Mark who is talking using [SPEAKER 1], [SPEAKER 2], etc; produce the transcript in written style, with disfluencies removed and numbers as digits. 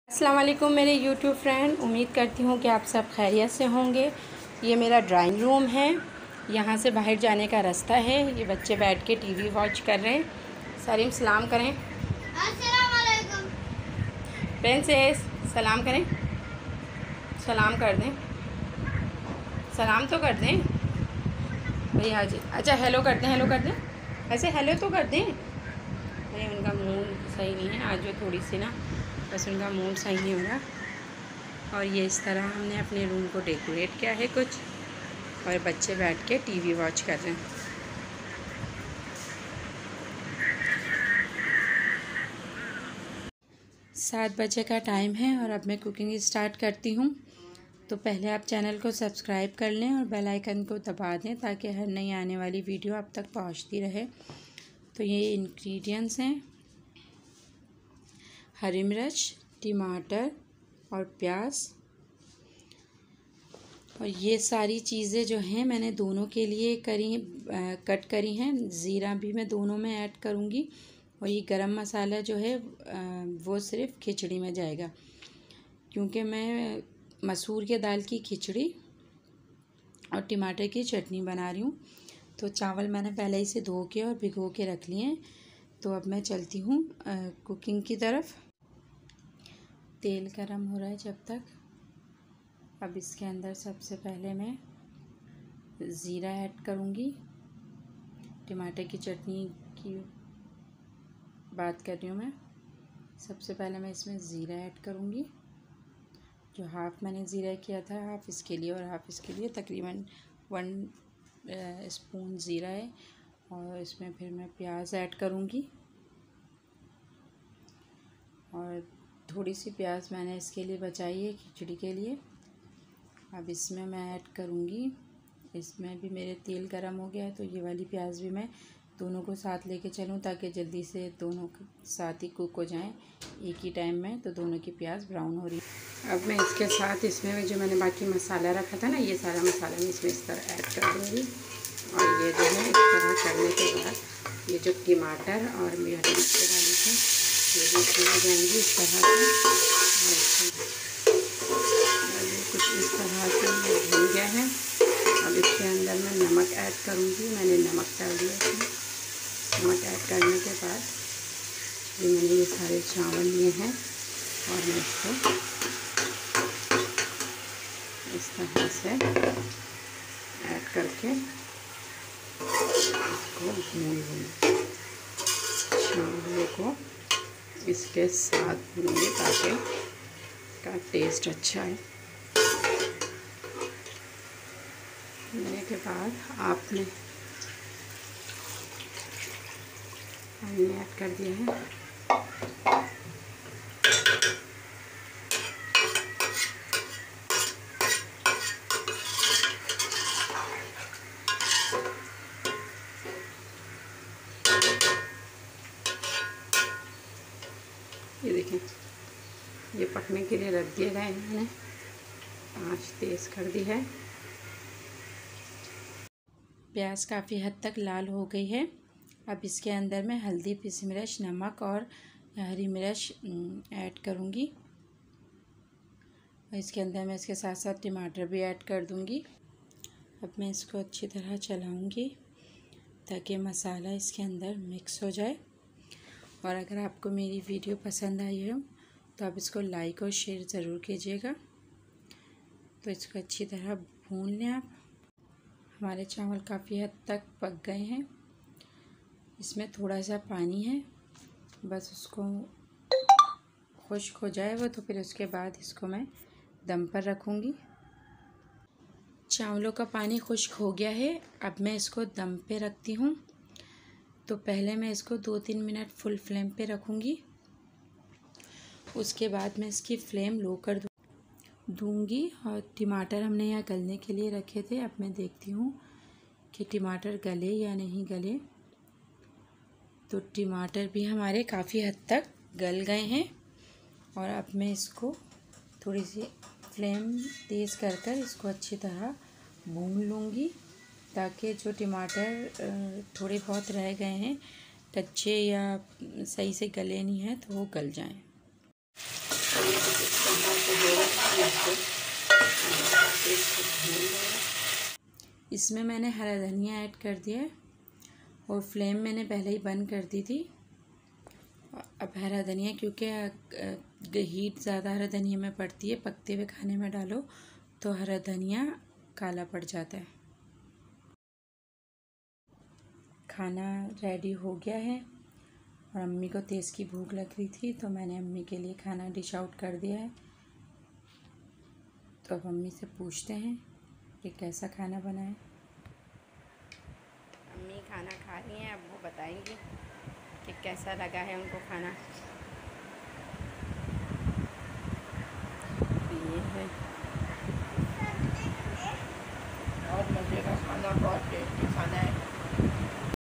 [SPEAKER 1] अस्सलाम वालेकुम मेरे YouTube फ्रेंड, उम्मीद करती हूँ कि आप सब खैरियत से होंगे। ये मेरा ड्राइंग रूम है, यहाँ से बाहर जाने का रास्ता है। ये बच्चे बैठ के टीवी वॉच कर रहे हैं। सलीम सलाम करें।
[SPEAKER 2] अस्सलाम वालेकुम।
[SPEAKER 1] प्रिंसेस सलाम करें, सलाम कर दें, सलाम तो कर दें भैया जी। अच्छा हेलो कर दें, हेलो कर दें, ऐसे हेलो तो कर दें भाई। उनका मूड सही नहीं है आज, वो थोड़ी सी ना बस उनका मूड सही नहीं होगा। और ये इस तरह हमने अपने रूम को डेकोरेट किया है कुछ, और बच्चे बैठ के टीवी वॉच कर रहे हैं। सात बजे का टाइम है और अब मैं कुकिंग स्टार्ट करती हूँ। तो पहले आप चैनल को सब्सक्राइब कर लें और बेल आइकन को दबा दें ताकि हर नई आने वाली वीडियो आप तक पहुँचती रहे। तो ये इंग्रेडिएंट्स हैं: हरी मिर्च, टमाटर और प्याज। और ये सारी चीज़ें जो हैं मैंने दोनों के लिए कट करी हैं। ज़ीरा भी मैं दोनों में ऐड करूँगी, और ये गरम मसाला जो है वो सिर्फ खिचड़ी में जाएगा, क्योंकि मैं मसूर के दाल की खिचड़ी और टमाटर की चटनी बना रही हूँ। तो चावल मैंने पहले ही से धो के और भिगो के रख लिए हैं। तो अब मैं चलती हूँ कुकिंग की तरफ। तेल गरम हो रहा है जब तक। अब इसके अंदर सबसे पहले मैं ज़ीरा ऐड करूँगी। टमाटर की चटनी की बात कर रही हूँ मैं। सबसे पहले मैं इसमें ज़ीरा ऐड करूँगी, जो हाफ़ मैंने ज़ीरा किया था, हाफ़ इसके लिए और हाफ़ इसके लिए, तकरीबन 1 स्पून ज़ीरा है। और इसमें फिर मैं प्याज ऐड करूँगी, और थोड़ी सी प्याज मैंने इसके लिए बचाई है खिचड़ी के लिए। अब इसमें मैं ऐड करूँगी, इसमें भी मेरे तेल गरम हो गया है, तो ये वाली प्याज भी मैं दोनों को साथ लेके चलूँ ताकि जल्दी से दोनों साथ ही कुक हो जाएं एक ही टाइम में। तो दोनों की प्याज ब्राउन हो रही है। अब मैं इसके साथ इसमें जो मैंने बाकी मसाला रखा था ना, ये सारा मसाला मैं इसमें इस तरह ऐड कर दूँगी। और ये जो है इस तरह करने के बाद ये जो टमाटर और हरी मिर्च डाली थी ये भी हो जाएंगी इस तरह से। कुछ इस तरह से भून गया है। अब इसके अंदर मैं नमक ऐड करूँगी। मैंने नमक डाल दिया था। नमक ऐड करने के बाद ये मैंने ये सारे चावल लिए हैं, और मैं इसको इस तरह से ऐड करके इसको भून लूँगी। चावलों को इसके साथ भूनूँगी ताकि इसका टेस्ट अच्छा है। भूनने के बाद आपने पानी ऐड कर दिया है। ये देखें, ये पकने के लिए रख दिए गए हैं। मैंने आँच तेज़ कर दी है। प्याज काफ़ी हद तक लाल हो गई है। अब इसके अंदर मैं हल्दी, पिसी मिर्च, नमक और हरी मिर्च ऐड करूँगी। और इसके अंदर मैं इसके साथ साथ टमाटर भी ऐड कर दूँगी। अब मैं इसको अच्छी तरह चलाऊँगी ताकि मसाला इसके अंदर मिक्स हो जाए। और अगर आपको मेरी वीडियो पसंद आई हो तो आप इसको लाइक और शेयर ज़रूर कीजिएगा। तो इसको अच्छी तरह भून लें आप। हमारे चावल काफ़ी हद तक पक गए हैं। इसमें थोड़ा सा पानी है, बस उसको खुश्क हो जाए वो, तो फिर उसके बाद इसको मैं दम पर रखूँगी। चावलों का पानी खुश्क हो गया है। अब मैं इसको दम पे रखती हूँ। तो पहले मैं इसको 2-3 मिनट फुल फ्लेम पे रखूँगी। उसके बाद मैं इसकी फ्लेम लो कर दूँगी। और टमाटर हमने यहाँ गलने के लिए रखे थे। अब मैं देखती हूँ कि टमाटर गले या नहीं गले। तो टमाटर भी हमारे काफ़ी हद तक गल गए हैं। और अब मैं इसको थोड़ी सी फ्लेम तेज़ कर इसको अच्छी तरह भून लूँगी, ताकि जो टमाटर थोड़े बहुत रह गए हैं कच्चे या सही से गले नहीं हैं तो वो गल जाएं। मसाले को इस तरह से हो इसमें मैंने हरा धनिया ऐड कर दिया है और फ्लेम मैंने पहले ही बंद कर दी थी। अब हरा धनिया, क्योंकि हीट ज़्यादा हरा धनिया में पड़ती है, पकते हुए खाने में डालो तो हरा धनिया काला पड़ जाता है। खाना रेडी हो गया है और अम्मी को तेज़ की भूख लग रही थी तो मैंने अम्मी के लिए खाना डिश आउट कर दिया है। तो अब अम्मी से पूछते हैं कि कैसा खाना बना है। अम्मी खाना खा रही हैं, अब वो बताएंगी कि कैसा लगा है उनको खाना। ये है